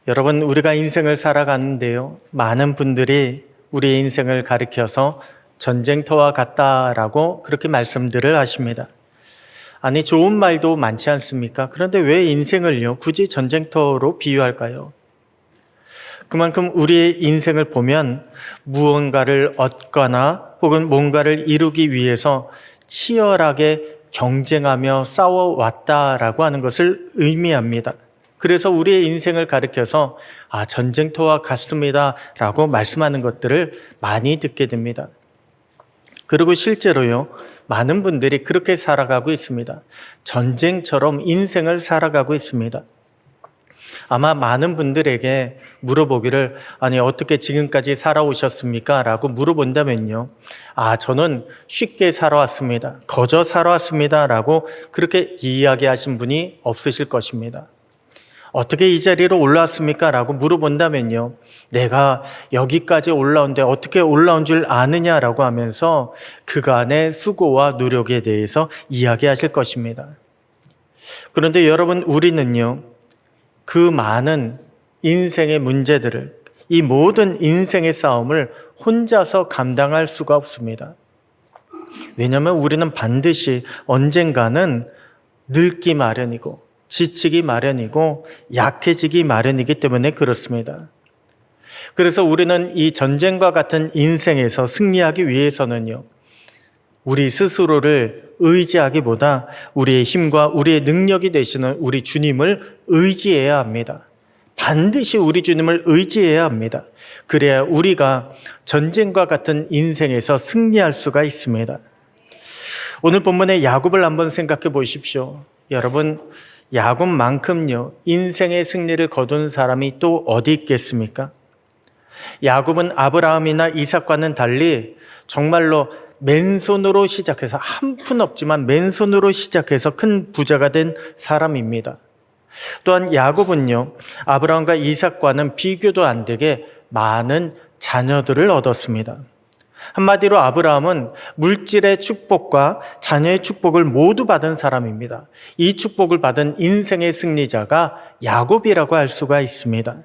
여러분, 우리가 인생을 살아가는데요, 많은 분들이 우리의 인생을 가리켜서 전쟁터와 같다라고 그렇게 말씀들을 하십니다. 아니, 좋은 말도 많지 않습니까? 그런데 왜 인생을요, 굳이 전쟁터로 비유할까요? 그만큼 우리의 인생을 보면 무언가를 얻거나 혹은 뭔가를 이루기 위해서 치열하게 경쟁하며 싸워왔다라고 하는 것을 의미합니다. 그래서 우리의 인생을 가리켜서 전쟁터와 같습니다 라고 말씀하는 것들을 많이 듣게 됩니다. 그리고 실제로요, 많은 분들이 그렇게 살아가고 있습니다. 전쟁처럼 인생을 살아가고 있습니다. 아마 많은 분들에게 물어보기를 어떻게 지금까지 살아오셨습니까? 라고 물어본다면요, 저는 쉽게 살아왔습니다. 거저 살아왔습니다. 라고 그렇게 이야기하신 분이 없으실 것입니다. 어떻게 이 자리로 올라왔습니까? 라고 물어본다면요, 내가 여기까지 올라온데 어떻게 올라온 줄 아느냐라고 하면서 그간의 수고와 노력에 대해서 이야기하실 것입니다. 그런데 여러분, 우리는요, 그 많은 인생의 문제들을, 이 모든 인생의 싸움을 혼자서 감당할 수가 없습니다. 왜냐하면 우리는 반드시 언젠가는 늙기 마련이고 지치기 마련이고 약해지기 마련이기 때문에 그렇습니다. 그래서 우리는 이 전쟁과 같은 인생에서 승리하기 위해서는요, 우리 스스로를 의지하기보다 우리의 힘과 우리의 능력이 되시는 우리 주님을 의지해야 합니다. 반드시 우리 주님을 의지해야 합니다. 그래야 우리가 전쟁과 같은 인생에서 승리할 수가 있습니다. 오늘 본문의 야곱을 한번 생각해 보십시오. 여러분, 야곱만큼요, 인생의 승리를 거둔 사람이 또 어디 있겠습니까? 야곱은 아브라함이나 이삭과는 달리 정말로 맨손으로 시작해서, 한 푼 없지만 맨손으로 시작해서 큰 부자가 된 사람입니다. 또한 야곱은요, 아브라함과 이삭과는 비교도 안 되게 많은 자녀들을 얻었습니다. 한마디로 아브라함은 물질의 축복과 자녀의 축복을 모두 받은 사람입니다. 이 축복을 받은 인생의 승리자가 야곱이라고 할 수가 있습니다.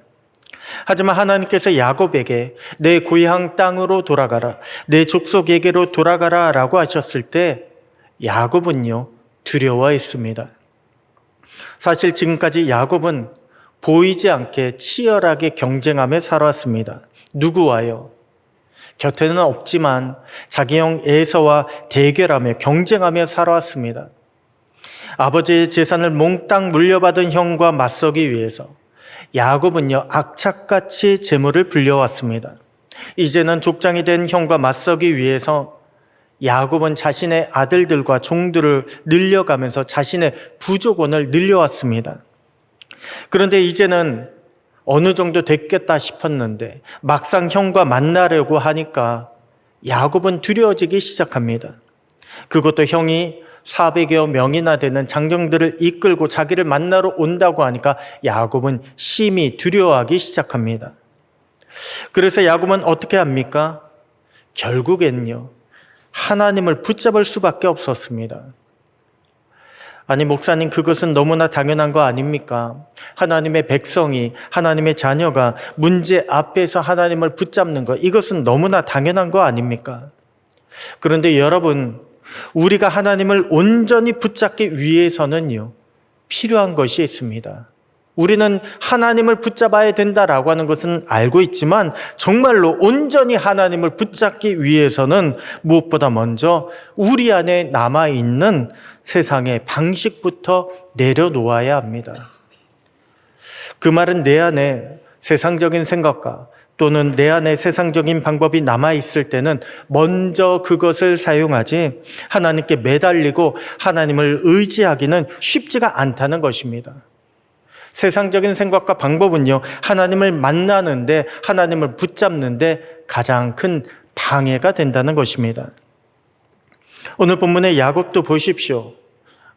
하지만 하나님께서 야곱에게 내 고향 땅으로 돌아가라, 내 족속에게로 돌아가라 라고 하셨을 때 야곱은요, 두려워했습니다. 사실 지금까지 야곱은 보이지 않게 치열하게 경쟁하며 살아왔습니다. 누구와요? 곁에는 없지만 자기 형 에서와 대결하며 경쟁하며 살아왔습니다. 아버지의 재산을 몽땅 물려받은 형과 맞서기 위해서 야곱은요, 악착같이 재물을 불려왔습니다. 이제는 족장이 된 형과 맞서기 위해서 야곱은 자신의 아들들과 종들을 늘려가면서 자신의 부족원을 늘려왔습니다. 그런데 이제는 어느 정도 됐겠다 싶었는데 막상 형과 만나려고 하니까 야곱은 두려워지기 시작합니다. 그것도 형이 400여 명이나 되는 장정들을 이끌고 자기를 만나러 온다고 하니까 야곱은 심히 두려워하기 시작합니다. 그래서 야곱은 어떻게 합니까? 결국엔요, 하나님을 붙잡을 수밖에 없었습니다. 아니, 목사님, 그것은 너무나 당연한 거 아닙니까? 하나님의 백성이, 하나님의 자녀가 문제 앞에서 하나님을 붙잡는 것, 이것은 너무나 당연한 거 아닙니까? 그런데 여러분, 우리가 하나님을 온전히 붙잡기 위해서는요, 필요한 것이 있습니다. 우리는 하나님을 붙잡아야 된다라고 하는 것은 알고 있지만 정말로 온전히 하나님을 붙잡기 위해서는 무엇보다 먼저 우리 안에 남아있는 세상의 방식부터 내려놓아야 합니다. 그 말은 내 안에 세상적인 생각과 또는 내 안에 세상적인 방법이 남아있을 때는 먼저 그것을 사용하지 하나님께 매달리고 하나님을 의지하기는 쉽지가 않다는 것입니다. 세상적인 생각과 방법은요, 하나님을 만나는데, 하나님을 붙잡는데 가장 큰 방해가 된다는 것입니다. 오늘 본문의 야곱도 보십시오.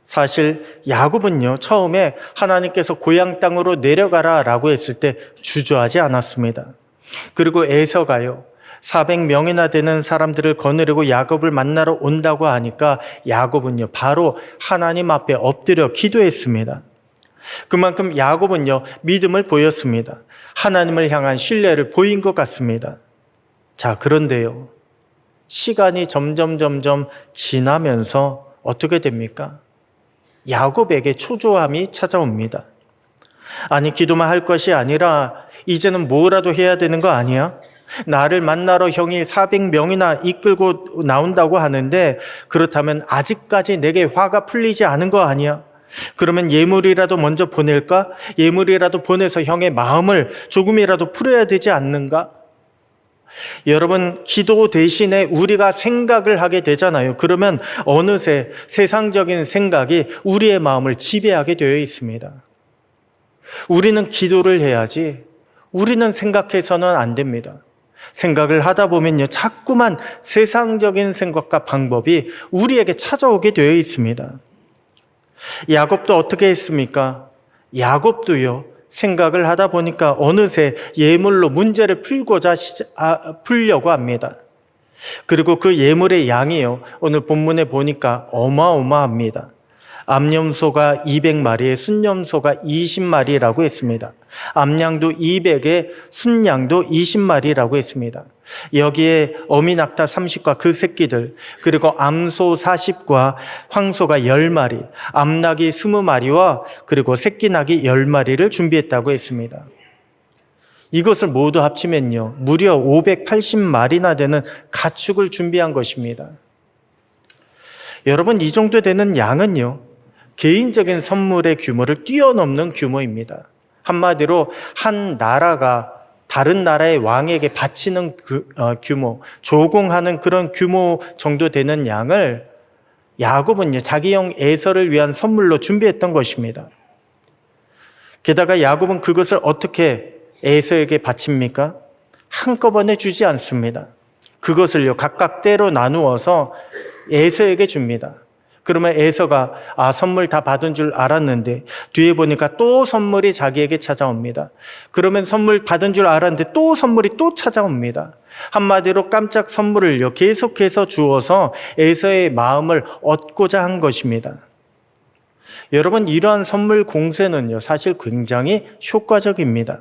사실 야곱은요, 처음에 하나님께서 고향 땅으로 내려가라 라고 했을 때 주저하지 않았습니다. 그리고 에서가요, 400명이나 되는 사람들을 거느리고 야곱을 만나러 온다고 하니까 야곱은요, 바로 하나님 앞에 엎드려 기도했습니다. 그만큼 야곱은요, 믿음을 보였습니다. 하나님을 향한 신뢰를 보인 것 같습니다. 자, 그런데요, 시간이 점점 지나면서 어떻게 됩니까? 야곱에게 초조함이 찾아옵니다. 아니, 기도만 할 것이 아니라 이제는 뭐라도 해야 되는 거 아니야? 나를 만나러 형이 400명이나 이끌고 나온다고 하는데 그렇다면 아직까지 내게 화가 풀리지 않은 거 아니야? 그러면 예물이라도 먼저 보낼까? 예물이라도 보내서 형의 마음을 조금이라도 풀어야 되지 않는가? 여러분, 기도 대신에 우리가 생각을 하게 되잖아요. 그러면 어느새 세상적인 생각이 우리의 마음을 지배하게 되어 있습니다. 우리는 기도를 해야지 우리는 생각해서는 안 됩니다. 생각을 하다 보면요, 자꾸만 세상적인 생각과 방법이 우리에게 찾아오게 되어 있습니다. 야곱도 어떻게 했습니까? 야곱도요, 생각을 하다 보니까 어느새 예물로 문제를 풀려고 합니다. 그리고 그 예물의 양이요, 오늘 본문에 보니까 어마어마합니다. 암염소가 200마리에 순염소가 20마리라고 했습니다. 암양도 200에 순양도 20마리라고 했습니다. 여기에 어미낙타 30과 그 새끼들, 그리고 암소 40과 황소가 10마리, 암낙이 20마리와 그리고 새끼낙이 10마리를 준비했다고 했습니다. 이것을 모두 합치면요, 무려 580마리나 되는 가축을 준비한 것입니다. 여러분, 이 정도 되는 양은요, 개인적인 선물의 규모를 뛰어넘는 규모입니다. 한마디로 한 나라가 다른 나라의 왕에게 바치는 규모, 조공하는 그런 규모 정도 되는 양을 야곱은요, 자기 형 에서를 위한 선물로 준비했던 것입니다. 게다가 야곱은 그것을 어떻게 에서에게 바칩니까? 한꺼번에 주지 않습니다. 그것을요, 각각 때로 나누어서 에서에게 줍니다. 그러면 에서가 선물 다 받은 줄 알았는데 뒤에 보니까 또 선물이 자기에게 찾아옵니다. 그러면 선물 받은 줄 알았는데 또 선물이 또 찾아옵니다. 한마디로 깜짝 선물을요, 계속해서 주어서 에서의 마음을 얻고자 한 것입니다. 여러분, 이러한 선물 공세는요, 사실 굉장히 효과적입니다.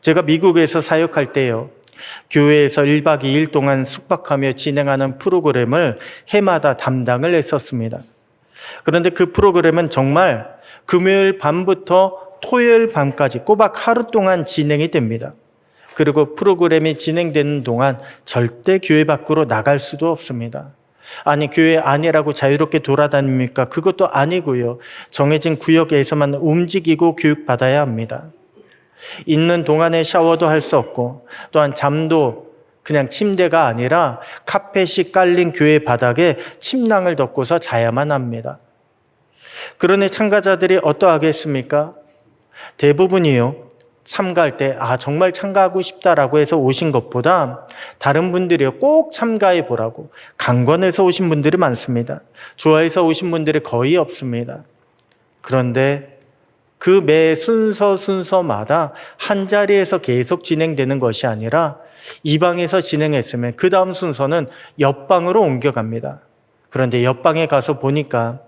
제가 미국에서 사역할 때요, 교회에서 1박 2일 동안 숙박하며 진행하는 프로그램을 해마다 담당을 했었습니다. 그런데 그 프로그램은 정말 금요일 밤부터 토요일 밤까지 꼬박 하루 동안 진행이 됩니다. 그리고 프로그램이 진행되는 동안 절대 교회 밖으로 나갈 수도 없습니다. 아니, 교회 안이라고 자유롭게 돌아다닙니까? 그것도 아니고요, 정해진 구역에서만 움직이고 교육받아야 합니다. 있는 동안에 샤워도 할 수 없고, 또한 잠도 그냥 침대가 아니라 카펫이 깔린 교회 바닥에 침낭을 덮고서 자야만 합니다. 그러니 참가자들이 어떠하겠습니까? 대부분이요, 참가할 때 정말 참가하고 싶다라고 해서 오신 것보다 다른 분들이요, 꼭 참가해 보라고 강권해서 오신 분들이 많습니다. 좋아해서 오신 분들이 거의 없습니다. 그런데 그 매 순서마다 한 자리에서 계속 진행되는 것이 아니라 이 방에서 진행했으면 그 다음 순서는 옆방으로 옮겨갑니다. 그런데 옆방에 가서 보니까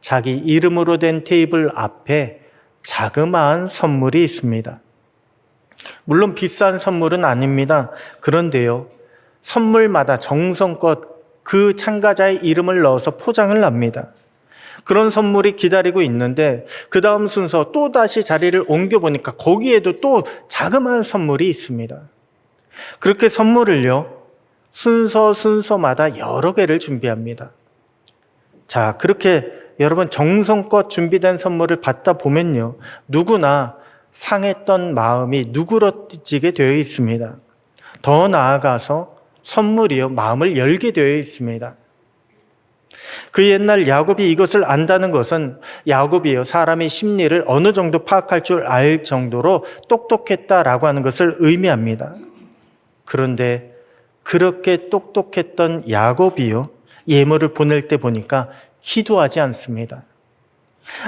자기 이름으로 된 테이블 앞에 자그마한 선물이 있습니다. 물론 비싼 선물은 아닙니다. 그런데요, 선물마다 정성껏 그 참가자의 이름을 넣어서 포장을 합니다. 그런 선물이 기다리고 있는데 그 다음 순서 또 다시 자리를 옮겨보니까 거기에도 또 자그마한 선물이 있습니다. 그렇게 선물을요, 순서마다 여러 개를 준비합니다. 자, 그렇게 여러분 정성껏 준비된 선물을 받다 보면요, 누구나 상했던 마음이 누그러지게 되어 있습니다. 더 나아가서 선물이요, 마음을 열게 되어 있습니다. 그 옛날 야곱이 이것을 안다는 것은 야곱이요, 사람의 심리를 어느 정도 파악할 줄 알 정도로 똑똑했다라고 하는 것을 의미합니다. 그런데 그렇게 똑똑했던 야곱이요, 예물을 보낼 때 보니까 기도하지 않습니다.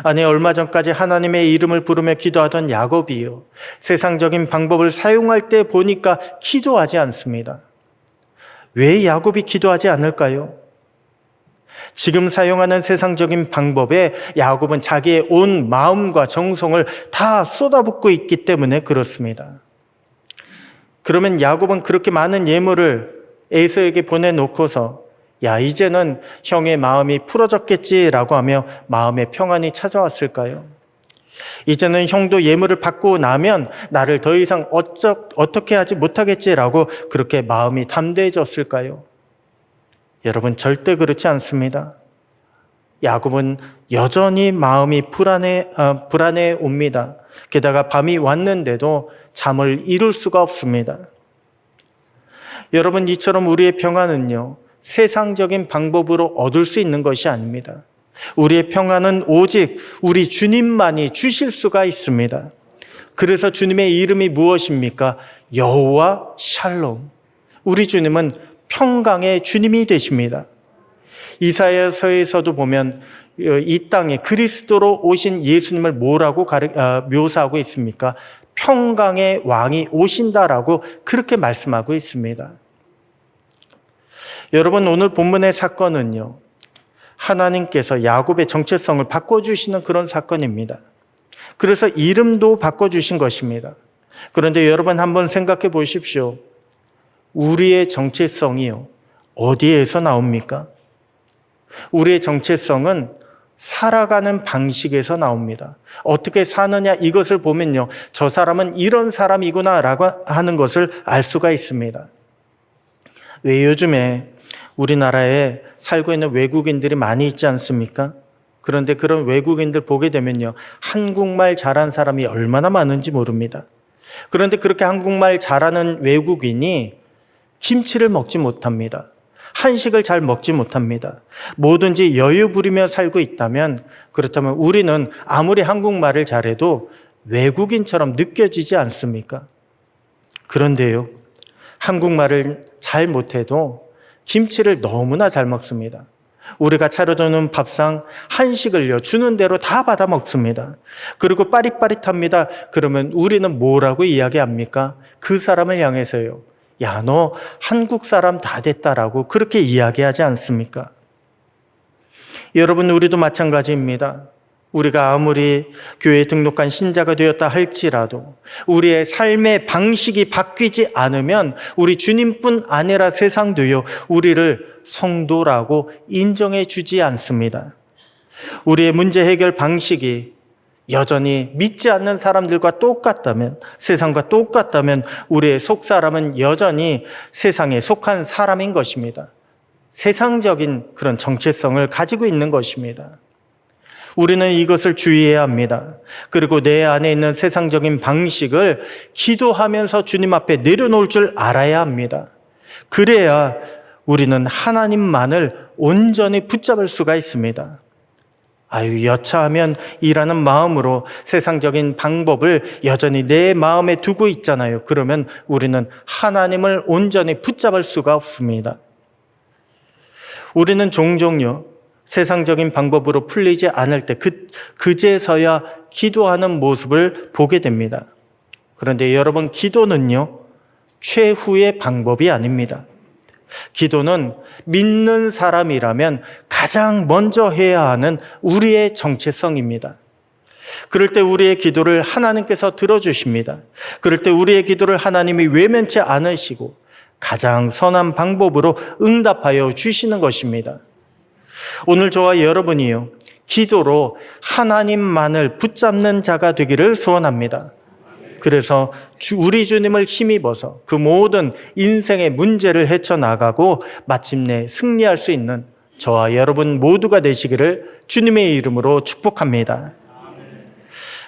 아니, 얼마 전까지 하나님의 이름을 부르며 기도하던 야곱이요, 세상적인 방법을 사용할 때 보니까 기도하지 않습니다. 왜 야곱이 기도하지 않을까요? 지금 사용하는 세상적인 방법에 야곱은 자기의 온 마음과 정성을 다 쏟아붓고 있기 때문에 그렇습니다. 그러면 야곱은 그렇게 많은 예물을 에서에게 보내놓고서 야, 이제는 형의 마음이 풀어졌겠지라고 하며 마음의 평안이 찾아왔을까요? 이제는 형도 예물을 받고 나면 나를 더 이상 어떻게 하지 못하겠지라고 그렇게 마음이 담대해졌을까요? 여러분, 절대 그렇지 않습니다. 야곱은 여전히 마음이 불안해 옵니다. 게다가 밤이 왔는데도 잠을 이룰 수가 없습니다. 여러분, 이처럼 우리의 평안은요, 세상적인 방법으로 얻을 수 있는 것이 아닙니다. 우리의 평안은 오직 우리 주님만이 주실 수가 있습니다. 그래서 주님의 이름이 무엇입니까? 여호와 샬롬. 우리 주님은 평강의 주님이 되십니다. 이사야서에서도 보면 이 땅에 그리스도로 오신 예수님을 뭐라고 묘사하고 있습니까? 평강의 왕이 오신다라고 그렇게 말씀하고 있습니다. 여러분, 오늘 본문의 사건은요, 하나님께서 야곱의 정체성을 바꿔주시는 그런 사건입니다. 그래서 이름도 바꿔주신 것입니다. 그런데 여러분, 한번 생각해 보십시오. 우리의 정체성이요, 어디에서 나옵니까? 우리의 정체성은 살아가는 방식에서 나옵니다. 어떻게 사느냐, 이것을 보면요, 저 사람은 이런 사람이구나라고 하는 것을 알 수가 있습니다. 왜 요즘에 우리나라에 살고 있는 외국인들이 많이 있지 않습니까? 그런데 그런 외국인들 보게 되면요, 한국말 잘하는 사람이 얼마나 많은지 모릅니다. 그런데 그렇게 한국말 잘하는 외국인이 김치를 먹지 못합니다. 한식을 잘 먹지 못합니다. 뭐든지 여유 부리며 살고 있다면, 그렇다면 우리는 아무리 한국말을 잘해도 외국인처럼 느껴지지 않습니까? 그런데요, 한국말을 잘 못해도 김치를 너무나 잘 먹습니다. 우리가 차려주는 밥상, 한식을요, 주는 대로 다 받아 먹습니다. 그리고 빠릿빠릿합니다. 그러면 우리는 뭐라고 이야기합니까? 그 사람을 향해서요, 야, 너 한국 사람 다 됐다라고 그렇게 이야기하지 않습니까? 여러분, 우리도 마찬가지입니다. 우리가 아무리 교회에 등록한 신자가 되었다 할지라도 우리의 삶의 방식이 바뀌지 않으면 우리 주님뿐 아니라 세상도요, 우리를 성도라고 인정해 주지 않습니다. 우리의 문제 해결 방식이 여전히 믿지 않는 사람들과 똑같다면, 세상과 똑같다면 우리의 속사람은 여전히 세상에 속한 사람인 것입니다. 세상적인 그런 정체성을 가지고 있는 것입니다. 우리는 이것을 주의해야 합니다. 그리고 내 안에 있는 세상적인 방식을 기도하면서 주님 앞에 내려놓을 줄 알아야 합니다. 그래야 우리는 하나님만을 온전히 붙잡을 수가 있습니다. 아유, 여차하면 이라는 마음으로 세상적인 방법을 여전히 내 마음에 두고 있잖아요. 그러면 우리는 하나님을 온전히 붙잡을 수가 없습니다. 우리는 종종요, 세상적인 방법으로 풀리지 않을 때 그제서야 기도하는 모습을 보게 됩니다. 그런데 여러분, 기도는요, 최후의 방법이 아닙니다. 기도는 믿는 사람이라면 가장 먼저 해야 하는 우리의 정체성입니다. 그럴 때 우리의 기도를 하나님께서 들어주십니다. 그럴 때 우리의 기도를 하나님이 외면치 않으시고 가장 선한 방법으로 응답하여 주시는 것입니다. 오늘 저와 여러분이요, 기도로 하나님만을 붙잡는 자가 되기를 소원합니다. 그래서 우리 주님을 힘입어서 그 모든 인생의 문제를 헤쳐나가고 마침내 승리할 수 있는 저와 여러분 모두가 되시기를 주님의 이름으로 축복합니다.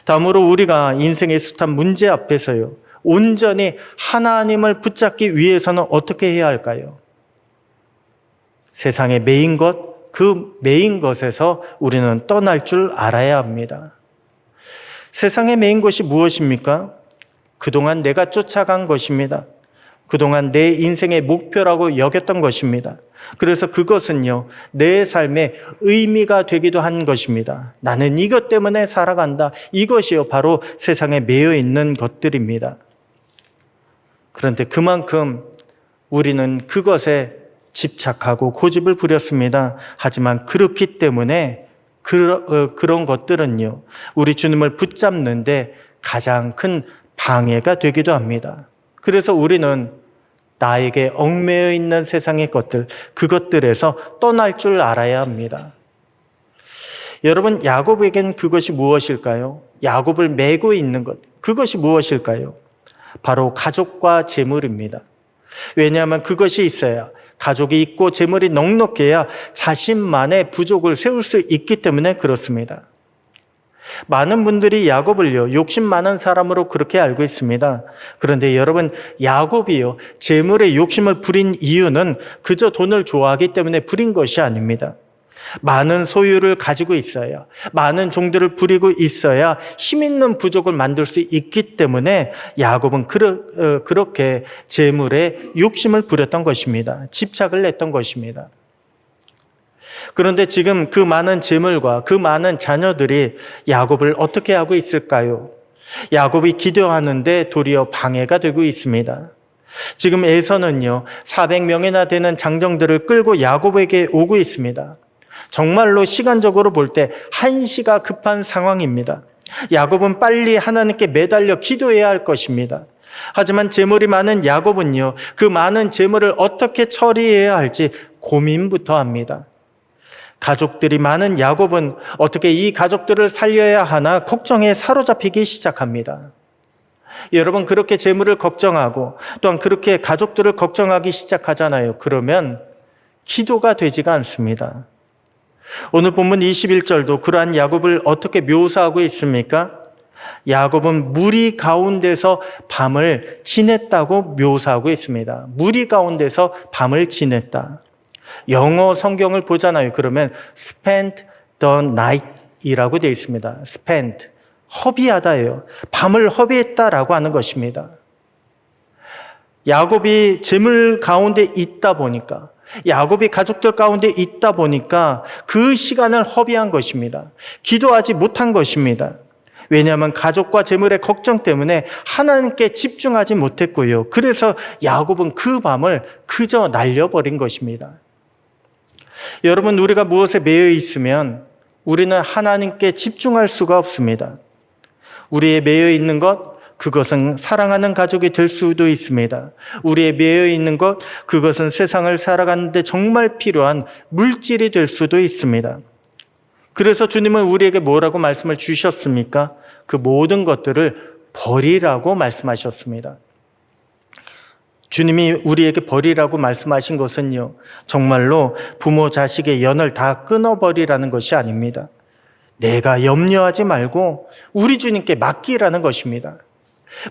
다음으로 우리가 인생의 숱한 문제 앞에서요, 온전히 하나님을 붙잡기 위해서는 어떻게 해야 할까요? 세상의 메인 것, 그 메인 것에서 우리는 떠날 줄 알아야 합니다. 세상의 메인 것이 무엇입니까? 그동안 내가 쫓아간 것입니다. 그동안 내 인생의 목표라고 여겼던 것입니다. 그래서 그것은요, 내 삶의 의미가 되기도 한 것입니다. 나는 이것 때문에 살아간다. 이것이요, 바로 세상에 매여 있는 것들입니다. 그런데 그만큼 우리는 그것에 집착하고 고집을 부렸습니다. 하지만 그렇기 때문에 그런 것들은요, 우리 주님을 붙잡는데 가장 큰 방해가 되기도 합니다. 그래서 우리는 나에게 얽매여 있는 세상의 것들, 그것들에서 떠날 줄 알아야 합니다. 여러분, 야곱에겐 그것이 무엇일까요? 야곱을 메고 있는 것, 그것이 무엇일까요? 바로 가족과 재물입니다. 왜냐하면 그것이 있어야, 가족이 있고 재물이 넉넉해야 자신만의 부족을 세울 수 있기 때문에 그렇습니다. 많은 분들이 야곱을요, 욕심 많은 사람으로 그렇게 알고 있습니다. 그런데 여러분, 야곱이요, 재물에 욕심을 부린 이유는 그저 돈을 좋아하기 때문에 부린 것이 아닙니다. 많은 소유를 가지고 있어야, 많은 종들을 부리고 있어야 힘 있는 부족을 만들 수 있기 때문에 야곱은 그렇게 재물에 욕심을 부렸던 것입니다. 집착을 했던 것입니다. 그런데 지금 그 많은 재물과 그 많은 자녀들이 야곱을 어떻게 하고 있을까요? 야곱이 기도하는데 도리어 방해가 되고 있습니다. 지금 에서는요, 400명이나 되는 장정들을 끌고 야곱에게 오고 있습니다. 정말로 시간적으로 볼 때 한시가 급한 상황입니다. 야곱은 빨리 하나님께 매달려 기도해야 할 것입니다. 하지만 재물이 많은 야곱은요, 그 많은 재물을 어떻게 처리해야 할지 고민부터 합니다. 가족들이 많은 야곱은 어떻게 이 가족들을 살려야 하나 걱정에 사로잡히기 시작합니다. 여러분, 그렇게 재물을 걱정하고 또한 그렇게 가족들을 걱정하기 시작하잖아요. 그러면 기도가 되지가 않습니다. 오늘 본문 21절도 그러한 야곱을 어떻게 묘사하고 있습니까? 야곱은 무리 가운데서 밤을 지냈다고 묘사하고 있습니다. 무리 가운데서 밤을 지냈다. 영어 성경을 보잖아요. 그러면 spent the night 이라고 되어 있습니다. spent, 허비하다예요. 밤을 허비했다라고 하는 것입니다. 야곱이 재물 가운데 있다 보니까, 야곱이 가족들 가운데 있다 보니까 그 시간을 허비한 것입니다. 기도하지 못한 것입니다. 왜냐하면 가족과 재물의 걱정 때문에 하나님께 집중하지 못했고요. 그래서 야곱은 그 밤을 그저 날려버린 것입니다. 여러분, 우리가 무엇에 매여 있으면 우리는 하나님께 집중할 수가 없습니다. 우리의 매여 있는 것, 그것은 사랑하는 가족이 될 수도 있습니다. 우리의 매여 있는 것, 그것은 세상을 살아가는데 정말 필요한 물질이 될 수도 있습니다. 그래서 주님은 우리에게 뭐라고 말씀을 주셨습니까? 그 모든 것들을 버리라고 말씀하셨습니다. 주님이 우리에게 버리라고 말씀하신 것은요, 정말로 부모 자식의 연을 다 끊어버리라는 것이 아닙니다. 내가 염려하지 말고 우리 주님께 맡기라는 것입니다.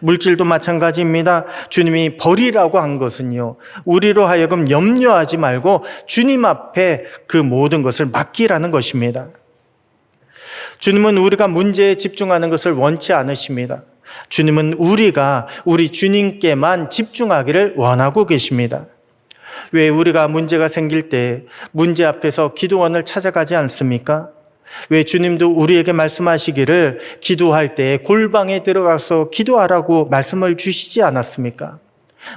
물질도 마찬가지입니다. 주님이 버리라고 한 것은요, 우리로 하여금 염려하지 말고 주님 앞에 그 모든 것을 맡기라는 것입니다. 주님은 우리가 문제에 집중하는 것을 원치 않으십니다. 주님은 우리가 우리 주님께만 집중하기를 원하고 계십니다. 왜 우리가 문제가 생길 때 문제 앞에서 기도원을 찾아가지 않습니까? 왜 주님도 우리에게 말씀하시기를 기도할 때 골방에 들어가서 기도하라고 말씀을 주시지 않았습니까?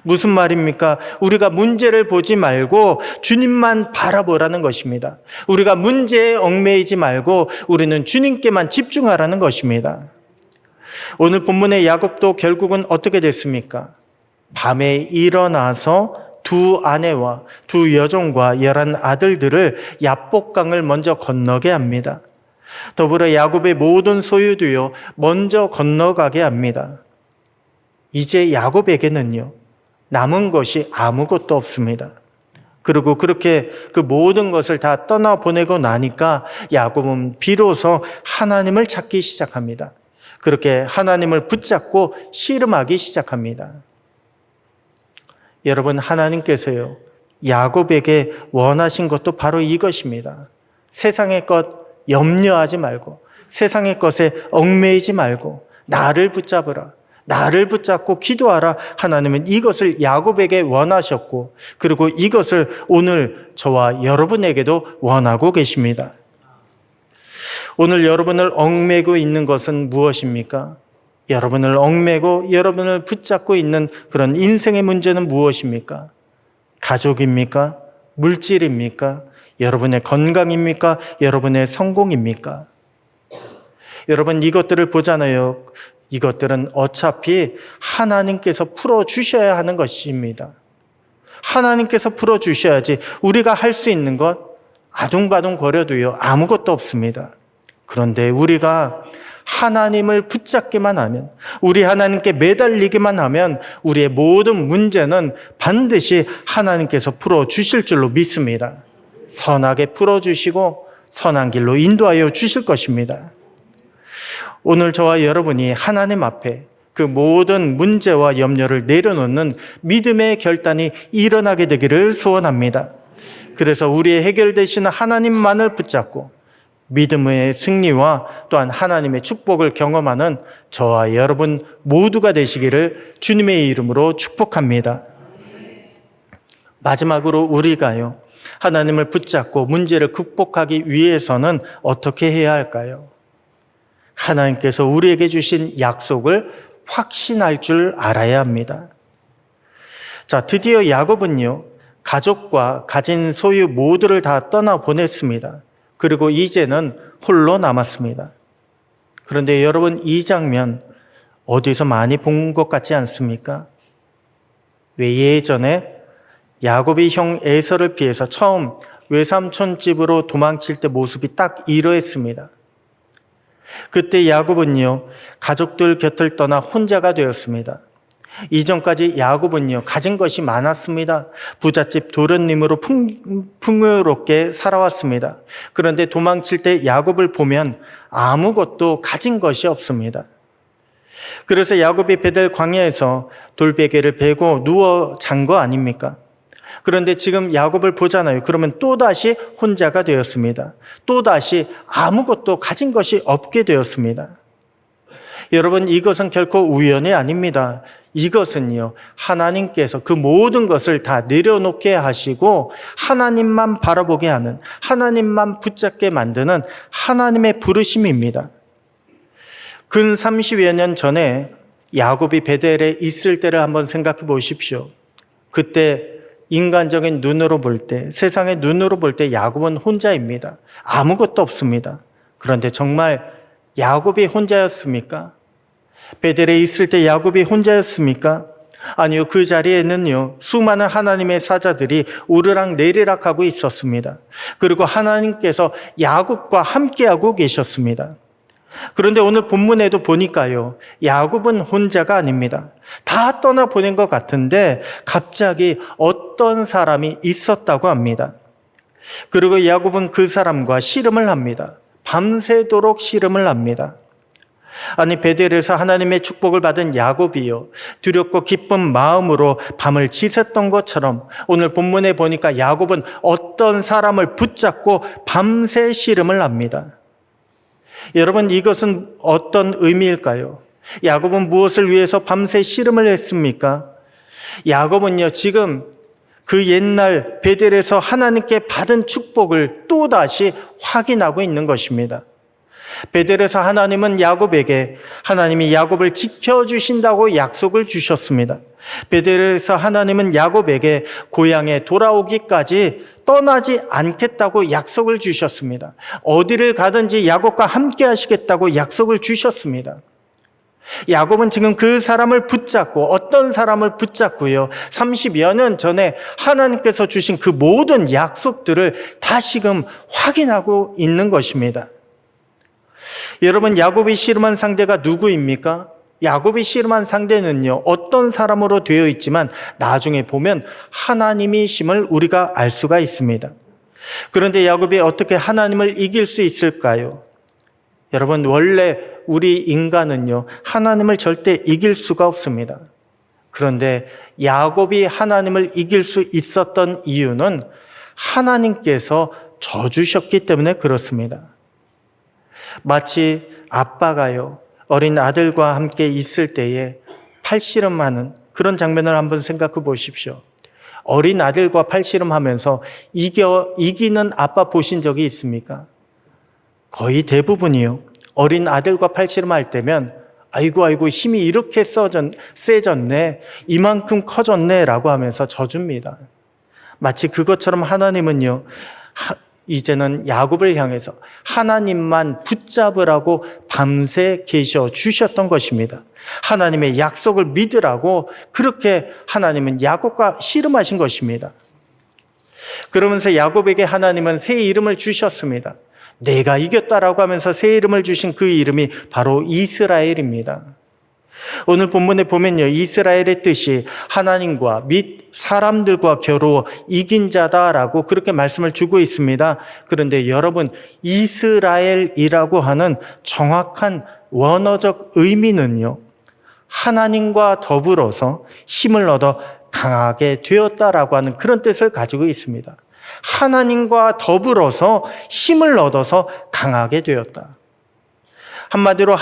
무슨 말입니까? 우리가 문제를 보지 말고 주님만 바라보라는 것입니다. 우리가 문제에 얽매이지 말고 우리는 주님께만 집중하라는 것입니다. 오늘 본문의 야곱도 결국은 어떻게 됐습니까? 밤에 일어나서 두 아내와 두 여종과 11 아들들을 야복강을 먼저 건너게 합니다. 더불어 야곱의 모든 소유도요, 먼저 건너가게 합니다. 이제 야곱에게는요, 남은 것이 아무것도 없습니다. 그리고 그렇게 그 모든 것을 다 떠나보내고 나니까 야곱은 비로소 하나님을 찾기 시작합니다. 그렇게 하나님을 붙잡고 씨름하기 시작합니다. 여러분, 하나님께서요, 야곱에게 원하신 것도 바로 이것입니다. 세상의 것 염려하지 말고, 세상의 것에 얽매이지 말고 나를 붙잡으라, 나를 붙잡고 기도하라. 하나님은 이것을 야곱에게 원하셨고, 그리고 이것을 오늘 저와 여러분에게도 원하고 계십니다. 오늘 여러분을 얽매고 있는 것은 무엇입니까? 여러분을 얽매고 여러분을 붙잡고 있는 그런 인생의 문제는 무엇입니까? 가족입니까? 물질입니까? 여러분의 건강입니까? 여러분의 성공입니까? 여러분, 이것들을 보잖아요. 이것들은 어차피 하나님께서 풀어주셔야 하는 것입니다. 하나님께서 풀어주셔야지. 우리가 할 수 있는 것 아둥바둥 거려도요, 아무것도 없습니다. 그런데 우리가 하나님을 붙잡기만 하면, 우리 하나님께 매달리기만 하면 우리의 모든 문제는 반드시 하나님께서 풀어주실 줄로 믿습니다. 선하게 풀어주시고 선한 길로 인도하여 주실 것입니다. 오늘 저와 여러분이 하나님 앞에 그 모든 문제와 염려를 내려놓는 믿음의 결단이 일어나게 되기를 소원합니다. 그래서 우리의 해결되시는 하나님만을 붙잡고 믿음의 승리와 또한 하나님의 축복을 경험하는 저와 여러분 모두가 되시기를 주님의 이름으로 축복합니다. 마지막으로 우리가요, 하나님을 붙잡고 문제를 극복하기 위해서는 어떻게 해야 할까요? 하나님께서 우리에게 주신 약속을 확신할 줄 알아야 합니다. 자, 드디어 야곱은요, 가족과 가진 소유 모두를 다 떠나보냈습니다. 그리고 이제는 홀로 남았습니다. 그런데 여러분, 이 장면 어디서 많이 본 것 같지 않습니까? 왜 예전에 야곱이 형 에서를 피해서 처음 외삼촌 집으로 도망칠 때 모습이 딱 이러했습니다. 그때 야곱은요, 가족들 곁을 떠나 혼자가 되었습니다. 이전까지 야곱은요, 가진 것이 많았습니다. 부잣집 도련님으로 풍요롭게 살아왔습니다. 그런데 도망칠 때 야곱을 보면 아무것도 가진 것이 없습니다. 그래서 야곱이 베델 광야에서 돌베개를 베고 누워 잔 거 아닙니까? 그런데 지금 야곱을 보잖아요. 그러면 또다시 혼자가 되었습니다. 또다시 아무것도 가진 것이 없게 되었습니다. 여러분, 이것은 결코 우연이 아닙니다. 이것은요, 하나님께서 그 모든 것을 다 내려놓게 하시고 하나님만 바라보게 하는, 하나님만 붙잡게 만드는 하나님의 부르심입니다. 근 30여 년 전에 야곱이 베델에 있을 때를 한번 생각해 보십시오. 그때 인간적인 눈으로 볼 때, 세상의 눈으로 볼 때 야곱은 혼자입니다. 아무것도 없습니다. 그런데 정말 야곱이 혼자였습니까? 베델에 있을 때 야곱이 혼자였습니까? 아니요, 그 자리에는요, 수많은 하나님의 사자들이 오르락 내리락 하고 있었습니다. 그리고 하나님께서 야곱과 함께하고 계셨습니다. 그런데 오늘 본문에도 보니까요, 야곱은 혼자가 아닙니다. 다 떠나보낸 것 같은데 갑자기 어떤 사람이 있었다고 합니다. 그리고 야곱은 그 사람과 씨름을 합니다. 밤새도록 씨름을 합니다. 아니, 베델에서 하나님의 축복을 받은 야곱이요, 두렵고 기쁜 마음으로 밤을 지샜던 것처럼 오늘 본문에 보니까 야곱은 어떤 사람을 붙잡고 밤새 씨름을 합니다. 여러분, 이것은 어떤 의미일까요? 야곱은 무엇을 위해서 밤새 씨름을 했습니까? 야곱은요, 지금 그 옛날 베델에서 하나님께 받은 축복을 또다시 확인하고 있는 것입니다. 베델에서 하나님은 야곱에게 하나님이 야곱을 지켜주신다고 약속을 주셨습니다. 베델에서 하나님은 야곱에게 고향에 돌아오기까지 떠나지 않겠다고 약속을 주셨습니다. 어디를 가든지 야곱과 함께 하시겠다고 약속을 주셨습니다. 야곱은 지금 그 사람을 붙잡고, 어떤 사람을 붙잡고요, 30여 년 전에 하나님께서 주신 그 모든 약속들을 다시금 확인하고 있는 것입니다. 여러분, 야곱이 씨름한 상대가 누구입니까? 야곱이 씨름한 상대는요, 어떤 사람으로 되어 있지만 나중에 보면 하나님이심을 우리가 알 수가 있습니다. 그런데 야곱이 어떻게 하나님을 이길 수 있을까요? 여러분, 원래 우리 인간은요, 하나님을 절대 이길 수가 없습니다. 그런데 야곱이 하나님을 이길 수 있었던 이유는 하나님께서 져주셨기 때문에 그렇습니다. 마치 아빠가요, 어린 아들과 함께 있을 때에 팔씨름하는 그런 장면을 한번 생각해 보십시오. 어린 아들과 팔씨름하면서 이기는 아빠 보신 적이 있습니까? 거의 대부분이요, 어린 아들과 팔씨름할 때면 아이고 힘이 이렇게 세졌네, 이만큼 커졌네 라고 하면서 져줍니다. 마치 그것처럼 하나님은요, 이제는 야곱을 향해서 하나님만 붙잡으라고 밤새 계셔 주셨던 것입니다. 하나님의 약속을 믿으라고 그렇게 하나님은 야곱과 씨름하신 것입니다. 그러면서 야곱에게 하나님은 새 이름을 주셨습니다. 내가 이겼다라고 하면서 새 이름을 주신 그 이름이 바로 이스라엘입니다. 오늘 본문에 보면요, 이스라엘의 뜻이 하나님과 및 사람들과 겨루어 이긴 자다라고 그렇게 말씀을 주고 있습니다. 그런데 여러분, 이스라엘이라고 하는 정확한 원어적 의미는요, 하나님과 더불어서 힘을 얻어 강하게 되었다라고 하는 그런 뜻을 가지고 있습니다. 하나님과 더불어서 힘을 얻어서 강하게 되었다. 한마디로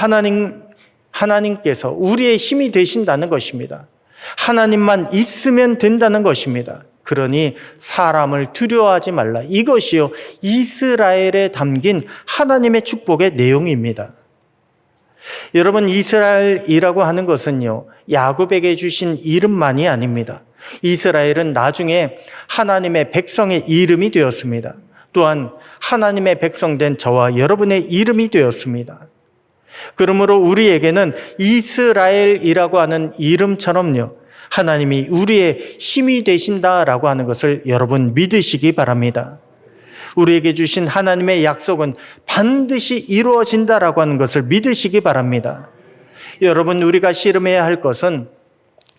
하나님께서 우리의 힘이 되신다는 것입니다. 하나님만 있으면 된다는 것입니다. 그러니 사람을 두려워하지 말라. 이것이요, 이스라엘에 담긴 하나님의 축복의 내용입니다. 여러분, 이스라엘이라고 하는 것은요, 야곱에게 주신 이름만이 아닙니다. 이스라엘은 나중에 하나님의 백성의 이름이 되었습니다. 또한 하나님의 백성된 저와 여러분의 이름이 되었습니다. 그러므로 우리에게는 이스라엘이라고 하는 이름처럼요, 하나님이 우리의 힘이 되신다라고 하는 것을 여러분 믿으시기 바랍니다. 우리에게 주신 하나님의 약속은 반드시 이루어진다라고 하는 것을 믿으시기 바랍니다. 여러분, 우리가 씨름해야 할 것은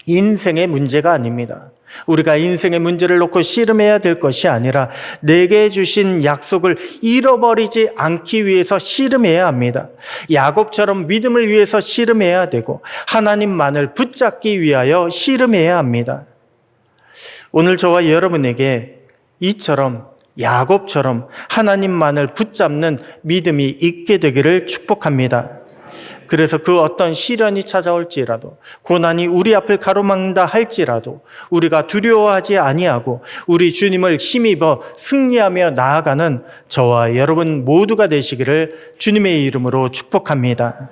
인생의 문제가 아닙니다. 우리가 인생의 문제를 놓고 씨름해야 될 것이 아니라 내게 주신 약속을 잃어버리지 않기 위해서 씨름해야 합니다. 야곱처럼 믿음을 위해서 씨름해야 되고 하나님만을 붙잡기 위하여 씨름해야 합니다. 오늘 저와 여러분에게 이처럼 야곱처럼 하나님만을 붙잡는 믿음이 있게 되기를 축복합니다. 그래서 그 어떤 시련이 찾아올지라도, 고난이 우리 앞을 가로막는다 할지라도 우리가 두려워하지 아니하고 우리 주님을 힘입어 승리하며 나아가는 저와 여러분 모두가 되시기를 주님의 이름으로 축복합니다.